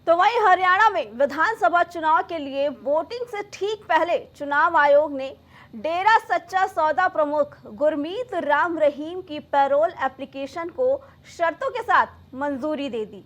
तो वहीं हरियाणा में विधानसभा चुनाव के लिए वोटिंग से ठीक पहले चुनाव आयोग ने डेरा सच्चा सौदा प्रमुख गुरमीत राम रहीम की पैरोल एप्लीकेशन को शर्तों के साथ मंजूरी दे दी।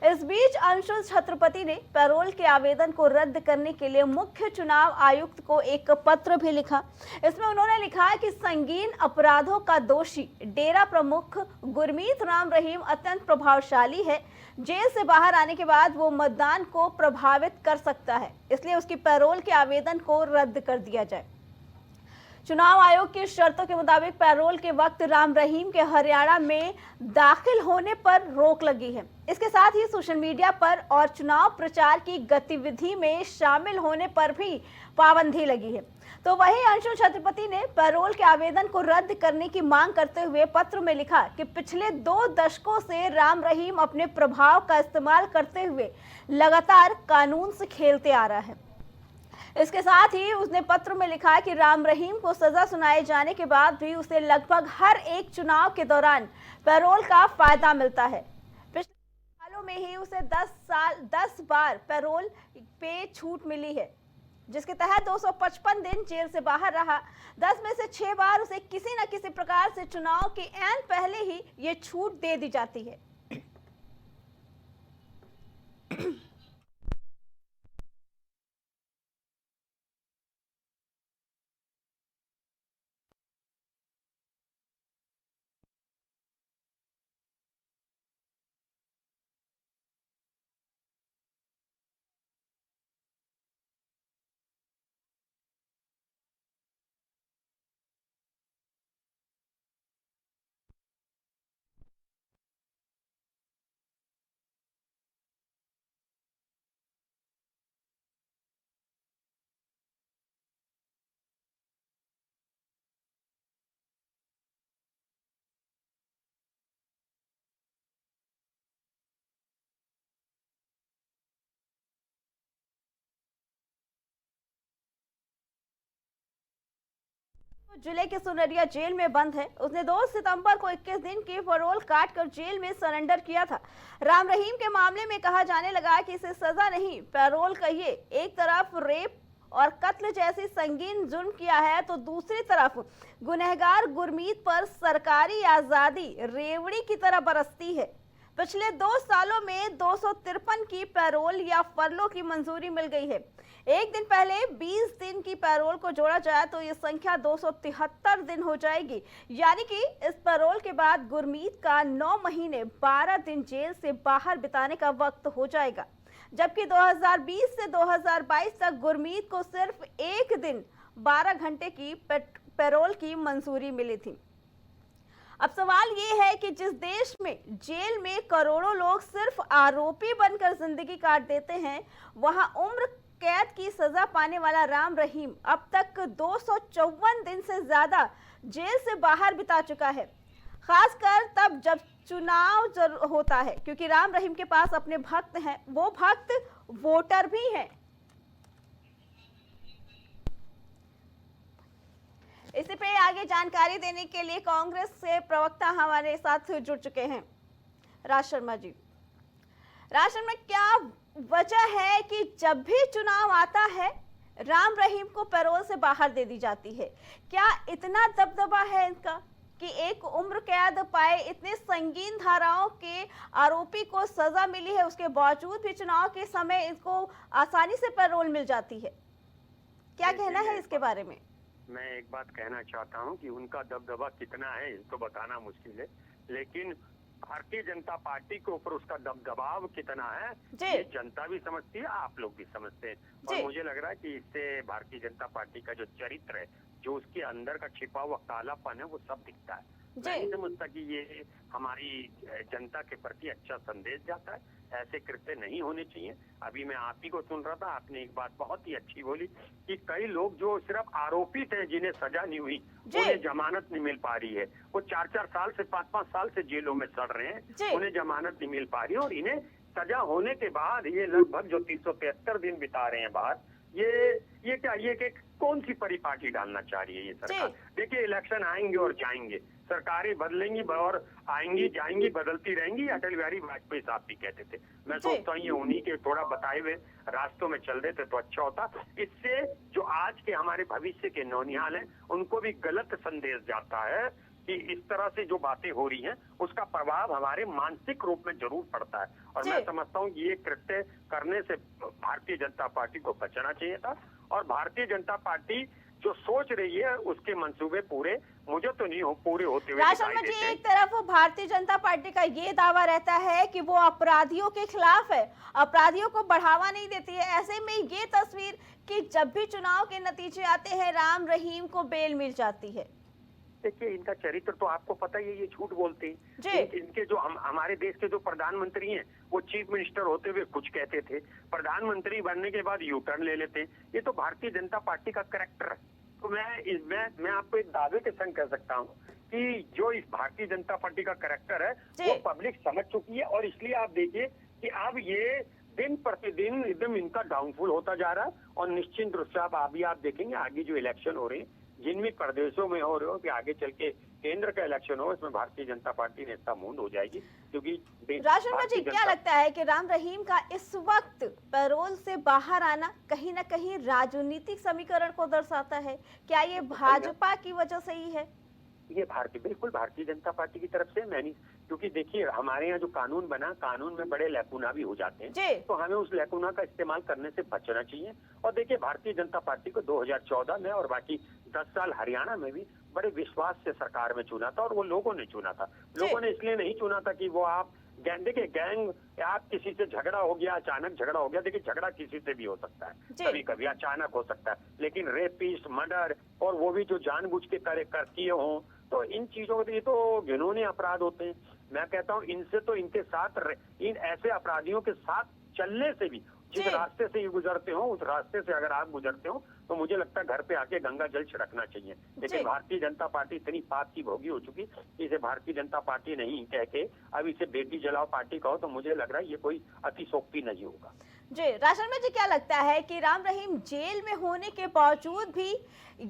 इस बीच अंशुल छत्रपति ने पैरोल के आवेदन को रद्द करने के लिए मुख्य चुनाव आयुक्त को एक पत्र भी लिखा। इसमें उन्होंने लिखा है कि संगीन अपराधों का दोषी डेरा प्रमुख गुरमीत राम रहीम अत्यंत प्रभावशाली है। जेल से बाहर आने के बाद वो मतदान को प्रभावित कर सकता है, इसलिए उसकी पैरोल के आवेदन को रद्द कर दिया जाए। चुनाव आयोग की शर्तों के मुताबिक पैरोल के वक्त राम रहीम के हरियाणा में दाखिल होने पर रोक लगी है। इसके साथ ही सोशल मीडिया पर और चुनाव प्रचार की गतिविधि में शामिल होने पर भी पाबंदी लगी है। तो वहीं अंशुल छत्रपति ने पैरोल के आवेदन को रद्द करने की मांग करते हुए पत्र में लिखा कि पिछले 2 दशकों से राम रहीम अपने प्रभाव का इस्तेमाल करते हुए लगातार कानून से खेलते आ रहा है। इसके साथ ही उसने पत्र में लिखा है कि राम रहीम को सजा सुनाए जाने के बाद भी उसे लगभग हर एक चुनाव के दौरान पैरोल का फायदा मिलता है। पिछले सालों में ही उसे 10 बार पैरोल पे छूट मिली है, जिसके तहत 255 दिन जेल से बाहर रहा। 10 में से 6 बार उसे किसी न किसी प्रकार से चुनाव के ऐन पहले ही ये छूट दे दी जाती है। जिले के सुनरिया जेल में बंद है। उसने 2 सितंबर को 21 दिन की पैरोल काटकर जेल में सरेंडर किया था। राम रहीम के मामले में कहा जाने लगा कि इसे सजा नहीं पैरोल कहिए। एक तरफ रेप और कत्ल जैसी संगीन जुर्म किया है, तो दूसरी तरफ गुनहगार गुरमीत पर सरकारी आजादी रेवड़ी की तरह बरसती है। पिछले 2 सालों में 253 की पैरोल या फरलो की मंजूरी मिल गई है। एक दिन पहले 20 दिन की पैरोल को जोड़ा जाए तो ये संख्या 273 दिन हो जाएगी। यानी कि इस पैरोल के बाद गुरमीत का 9 महीने 12 दिन जेल से बाहर बिताने का वक्त हो जाएगा, जबकि 2020 से 2022 तक गुरमीत को सिर्फ 1 दिन 12 घंटे की पैरोल की मंजूरी मिली थी। अब सवाल ये है कि जिस देश में जेल में करोड़ों लोग सिर्फ आरोपी बनकर जिंदगी काट देते हैं, वहां उम्र कैद की सजा पाने वाला राम रहीम अब तक 254 दिन से ज्यादा जेल से बाहर बिता चुका है। खासकर तब जब चुनाव होता है, क्योंकि राम रहीम के पास अपने भक्त हैं, वो भक्त वोटर भी हैं। इसी पे आगे जानकारी देने के लिए कांग्रेस से प्रवक्ता हमारे साथ जुड़ चुके हैं राज शर्मा जी। राज शर्मा, क्या वजह है कि जब भी चुनाव आता है राम रहीम को पैरोल से बाहर दे दी जाती है? क्या इतना दबदबा है इनका कि एक उम्र कैद पाए, इतने संगीन धाराओं के आरोपी को सजा मिली है, उसके बावजूद भी चुनाव के समय इसको आसानी से पैरोल मिल जाती है? क्या कहना है इसके बारे में? मैं एक बात कहना चाहता हूं कि उनका दबदबा कितना है इसको बताना मुश्किल है, लेकिन भारतीय जनता पार्टी के ऊपर उसका दबाव कितना है ये जनता भी समझती है, आप लोग भी समझते हैं। और मुझे लग रहा है कि इससे भारतीय जनता पार्टी का जो चरित्र है, जो उसके अंदर का छिपा हुआ कालापन है, वो सब दिखता है। मैं नहीं समझता कि ये हमारी जनता के प्रति अच्छा संदेश जाता है। ऐसे कृत्य नहीं होने चाहिए। अभी मैं आप ही को सुन रहा था, आपने एक बात बहुत ही अच्छी बोली कि कई लोग जो सिर्फ आरोपित हैं, जिन्हें सजा नहीं हुई, उन्हें जमानत नहीं मिल पा रही है। वो 4-4 साल से 5-5 साल से जेलों में सड़ रहे हैं, उन्हें जमानत नहीं मिल पा रही है। और इन्हें सजा होने के बाद ये लगभग जो 373 दिन बिता रहे हैं बाहर, ये क्या, ये कौन सी परिपाटी डालना चाह रही है ये सरकार? देखिए इलेक्शन आएंगे और जाएंगे, सरकारें बदलेंगी और आएंगी जाएंगी, बदलती रहेंगी। अटल बिहारी वाजपेयी साहब भी कहते थे। मैं सोचता हूँ ये उन्हीं के थोड़ा बताए हुए रास्तों में चल देते तो अच्छा होता। इससे जो आज के हमारे भविष्य के नौनिहाल हैं उनको भी गलत संदेश जाता है कि इस तरह से जो बातें हो रही हैं उसका प्रभाव हमारे मानसिक रूप में जरूर पड़ता है। और मैं समझता हूँ ये कृत्य करने से भारतीय जनता पार्टी को बचना चाहिए था। और भारतीय जनता पार्टी जो सोच रही है उसके मंसूबे पूरे मुझे तो नहीं पूरे होते हुए राशन में जी, एक तरफ भारतीय जनता पार्टी का ये दावा रहता है कि वो अपराधियों के खिलाफ है, अपराधियों को बढ़ावा नहीं देती है। ऐसे में ये तस्वीर कि जब भी चुनाव के नतीजे आते हैं राम रहीम को बेल मिल जाती है। देखिए इनका चरित्र तो आपको पता ही है, ये झूठ बोलते हैं। इनके जो हमारे देश के जो प्रधानमंत्री हैं वो चीफ मिनिस्टर होते हुए कुछ कहते थे, प्रधानमंत्री बनने के बाद यू टर्न ले लेते हैं। ये तो भारतीय जनता पार्टी का कैरेक्टर है। तो मैं आपको एक दावे के संग कह सकता हूँ कि जो इस भारतीय जनता पार्टी का कैरेक्टर है वो पब्लिक समझ चुकी है। और इसलिए आप देखिए कि अब ये दिन प्रतिदिन एकदम इनका डाउनफॉल होता जा रहा है। और निश्चित रूप से आप देखेंगे आगे जो इलेक्शन हो रहे हैं जिनमें प्रदेशों में हो रहे हो कि आगे चल के केंद्र का इलेक्शन हो, इसमें भारतीय जनता पार्टी नेता मूंद हो जाएगी। क्योंकि राशन जी, क्या लगता है कि राम रहीम का इस वक्त पैरोल से बाहर आना कहीं ना कहीं राजनीतिक समीकरण को दर्शाता है? क्या ये भाजपा की वजह से ही है? ये बिल्कुल भारतीय जनता पार्टी की तरफ से मैंने, क्योंकि देखिए हमारे यहाँ जो कानून बना, कानून में बड़े लैकुना भी हो जाते हैं, तो हमें उस लैकुना का इस्तेमाल करने से बचना चाहिए। और देखिए भारतीय जनता पार्टी को 2014 में और बाकी 10 साल हरियाणा में भी बड़े विश्वास से सरकार में चुना था। और वो लोगों ने चुना था। लोगों ने इसलिए नहीं चुना था कि वो आप देखिए गैंग, आप किसी से झगड़ा हो गया, अचानक झगड़ा हो गया, देखिए झगड़ा किसी से भी हो सकता है, कभी कभी अचानक हो सकता है। लेकिन रेपिस्ट, मर्डर और वो भी जो जानबूझ के किए हों, तो इन चीजों के तो घिनौने अपराध होते हैं। मैं कहता हूँ इनसे तो इनके साथ इन ऐसे अपराधियों के साथ चलने से भी, जिस रास्ते से ये गुजरते हो उस रास्ते से अगर आप गुजरते हो तो मुझे लगता है घर पे आके गंगा जल छिड़कना चाहिए। लेकिन भारतीय जनता पार्टी इतनी पाप की भोगी हो चुकी, इसे भारतीय जनता पार्टी नहीं कह के अब इसे बेटी जलाओ पार्टी कहो तो मुझे लग रहा है ये कोई अतिशोक्ति नहीं होगा। जी राशन में जी, क्या लगता है कि राम रहीम जेल में होने के बावजूद भी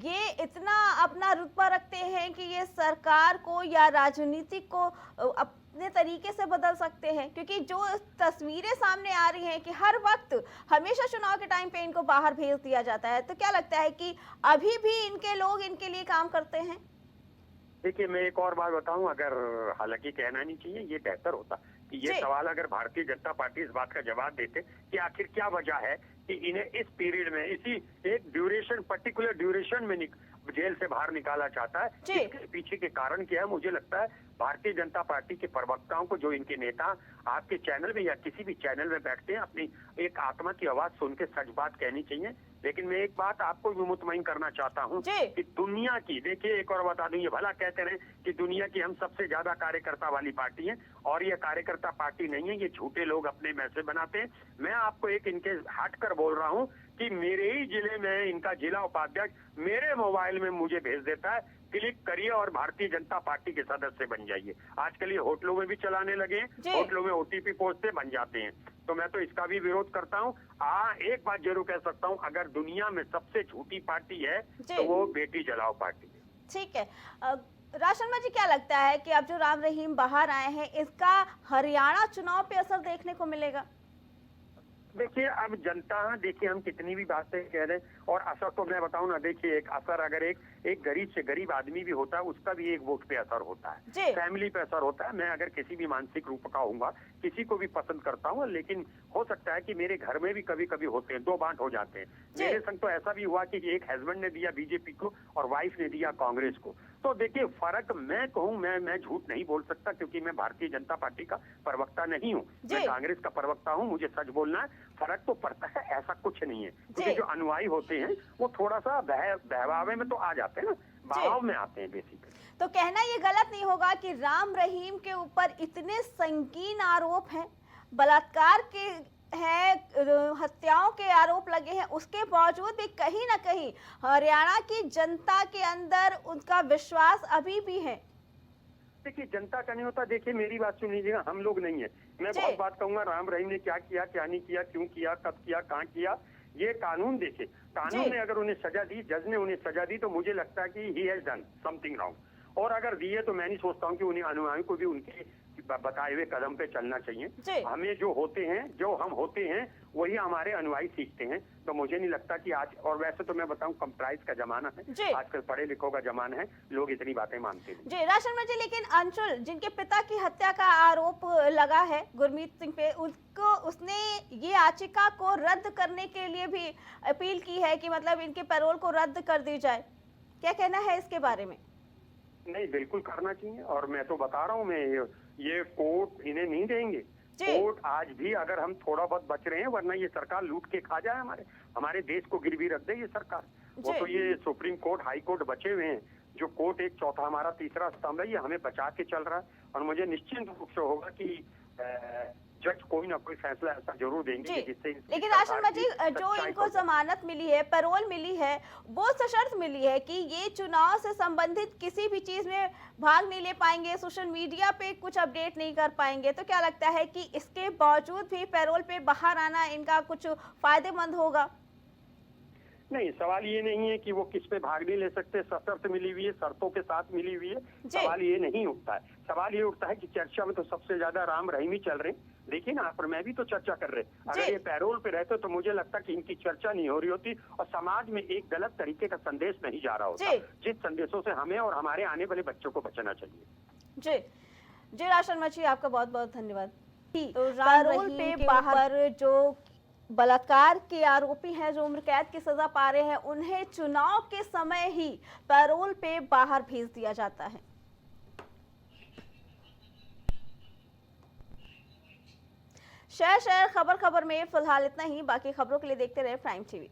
ये इतना अपना रुतबा रखते हैं कि ये सरकार को या राजनीति को अपने तरीके से बदल सकते हैं? क्योंकि जो तस्वीरें सामने आ रही हैं कि हर वक्त हमेशा चुनाव के टाइम पे इनको बाहर भेज दिया जाता है, तो क्या लगता है कि अभी भी इनके लोग इनके लिए काम करते हैं? देखिए मैं एक और बात बताऊं, अगर हालांकि कहना नहीं चाहिए, ये बेहतर होता कि ये सवाल अगर भारतीय जनता पार्टी इस बात का जवाब देते कि आखिर क्या वजह है कि इन्हें इस पीरियड में इसी एक ड्यूरेशन, पर्टिकुलर ड्यूरेशन में जेल से बाहर निकाला चाहता है, इसके पीछे के कारण क्या है? मुझे लगता है भारतीय जनता पार्टी के प्रवक्ताओं को, जो इनके नेता आपके चैनल में या किसी भी चैनल में बैठते हैं, अपनी एक आत्मा की आवाज सुन के सच बात कहनी चाहिए। लेकिन मैं एक बात आपको भी मुतमईन करना चाहता हूँ कि दुनिया की, देखिए एक और बता दूं, ये भला कहते रहे कि दुनिया की हम सबसे ज्यादा कार्यकर्ता वाली पार्टी है, और ये कार्यकर्ता पार्टी नहीं है, ये झूठे लोग अपने मैसेज बनाते हैं। मैं आपको एक इनके हटकर बोल रहा हूँ कि मेरे ही जिले में इनका जिला उपाध्यक्ष मेरे मोबाइल में मुझे भेज देता है, क्लिक करिए और भारतीय जनता पार्टी के सदस्य बन जाइए। आजकल ये होटलों में भी चलाने लगे, होटलों में ओटीपी पहुंचते बन जाते हैं। तो मैं तो इसका भी विरोध करता हूँ। एक बात जरूर कह सकता हूँ, अगर दुनिया में सबसे झूठी पार्टी है तो वो बेटी जलाओ पार्टी है। ठीक है। राशन में जी, क्या लगता है कि अब जो राम रहीम बाहर आए हैं, इसका हरियाणा चुनाव पे असर देखने को मिलेगा? देखिए अब जनता, देखिए हम कितनी भी बातें कह रहे हैं और असर तो मैं बताऊं ना, देखिए एक असर अगर एक गरीब से गरीब आदमी भी होता है उसका भी एक वोट पे असर होता है, फैमिली पे असर होता है। मैं अगर किसी भी मानसिक रूप का होऊंगा, किसी को भी पसंद करता हूँ, लेकिन हो सकता है कि मेरे घर में भी कभी कभी होते हैं, दो बांट हो जाते हैं। मेरे संग तो ऐसा भी हुआ कि एक हस्बैंड ने दिया बीजेपी को और वाइफ ने दिया कांग्रेस को। तो देखिए फर्क, मैं कहूँ, मैं झूठ नहीं बोल सकता क्योंकि मैं भारतीय जनता पार्टी का प्रवक्ता नहीं हूँ, मैं कांग्रेस का प्रवक्ता हूँ, मुझे सच बोलना है। फर्क तो पड़ता है, ऐसा कुछ नहीं है, क्योंकि जो अनुयायी होते हैं वो थोड़ा सा बहवावे में तो आ जाते हैं ना, भाव में आते हैं बेसिकली। तो कहना ये गलत नहीं होगा कि राम रहीम के ऊपर इतने संगीन आरोप हैं, बलात्कार के है, हत्याओं के आरोप लगे हैं, उसके बावजूद भी कहीं ना कहीं हरियाणा की जनता के अंदर उनका विश्वास अभी भी है। देखिए जनता का नहीं होता, देखिए मेरी बात सुन लीजिएगा, हम लोग नहीं है, मैं बहुत बात कहूंगा राम रहीम ने क्या किया, क्या नहीं किया, क्यों किया, कब किया, कहाँ किया, ये कानून देखे, कानून ने अगर उन्हें सजा दी, जज ने उन्हें सजा दी, तो मुझे लगता है कि he has done something wrong. और अगर दिए तो मैं नहीं सोचता हूँ कि उन्हें अनुयायियों को भी उनके बताए हुए कदम पे चलना चाहिए। हमें जो होते हैं, जो हम होते हैं, वही हमारे अनुयायी सीखते हैं। तो मुझे नहीं लगता कि आज, और वैसे तो मैं बताऊं कंप्राइज का जमाना है, आजकल पढ़े लिखों का जमाना है, लोग इतनी बातें मानते हैं। जी राज शर्मा जी, लेकिन अंशुल जिनके पिता की हत्या का आरोप लगा है गुरमीत सिंह पे, उसने ये याचिका को रद्द करने के लिए भी अपील की है कि मतलब इनके पैरोल को रद्द कर दी जाए। क्या कहना है इसके बारे में? नहीं, बिल्कुल करना चाहिए। और मैं तो बता रहा हूँ, मैं ये कोर्ट इन्हें नहीं देंगे। कोर्ट आज भी अगर हम थोड़ा बहुत बच रहे हैं, वरना ये सरकार लूट के खा जाए, हमारे देश को गिरवी रख दे ये सरकार। वो तो ये सुप्रीम कोर्ट, हाई कोर्ट बचे हुए हैं, जो कोर्ट एक चौथा हमारा तीसरा स्तंभ है, ये हमें बचा के चल रहा है। और मुझे निश्चित रूप से होगा कि जज कोई ना कोई फैसला ऐसा जरूर देंगे जिससे। लेकिन राज शर्मा जी, जो इनको जमानत मिली है, पैरोल मिली है, वो सशर्त मिली है कि ये चुनाव से संबंधित किसी भी चीज में भाग नहीं ले पाएंगे, सोशल मीडिया पे कुछ अपडेट नहीं कर पाएंगे। तो क्या लगता है कि इसके बावजूद भी पैरोल पे बाहर आना इनका कुछ फायदेमंद होगा? नहीं, सवाल ये नहीं है कि वो किस पे भाग नहीं ले सकते, सशर्त मिली हुई है, शर्तों के साथ मिली हुई है। सवाल ये नहीं उठता है। सवाल ये उठता है कि चर्चा में तो सबसे ज्यादा राम रहीम चल रहे। देखिए ना, पर मैं भी तो चर्चा कर रहे। अगर ये पैरोल पे रहते तो मुझे लगता कि इनकी चर्चा नहीं हो रही होती और समाज में एक गलत तरीके का संदेश नहीं जा रहा होता, जिस संदेशों से हमें और हमारे आने वाले बच्चों को बचना चाहिए। जी राज शर्मा जी, आपका बहुत बहुत धन्यवाद। पैरोल पे बाहर जो बलात्कार के आरोपी हैं, जो उम्र कैद की सजा पा रहे हैं, उन्हें चुनाव के समय ही पैरोल पे बाहर भेज दिया जाता है। शहर खबर में फिलहाल इतना ही। बाकी खबरों के लिए देखते रहे प्राइम टीवी।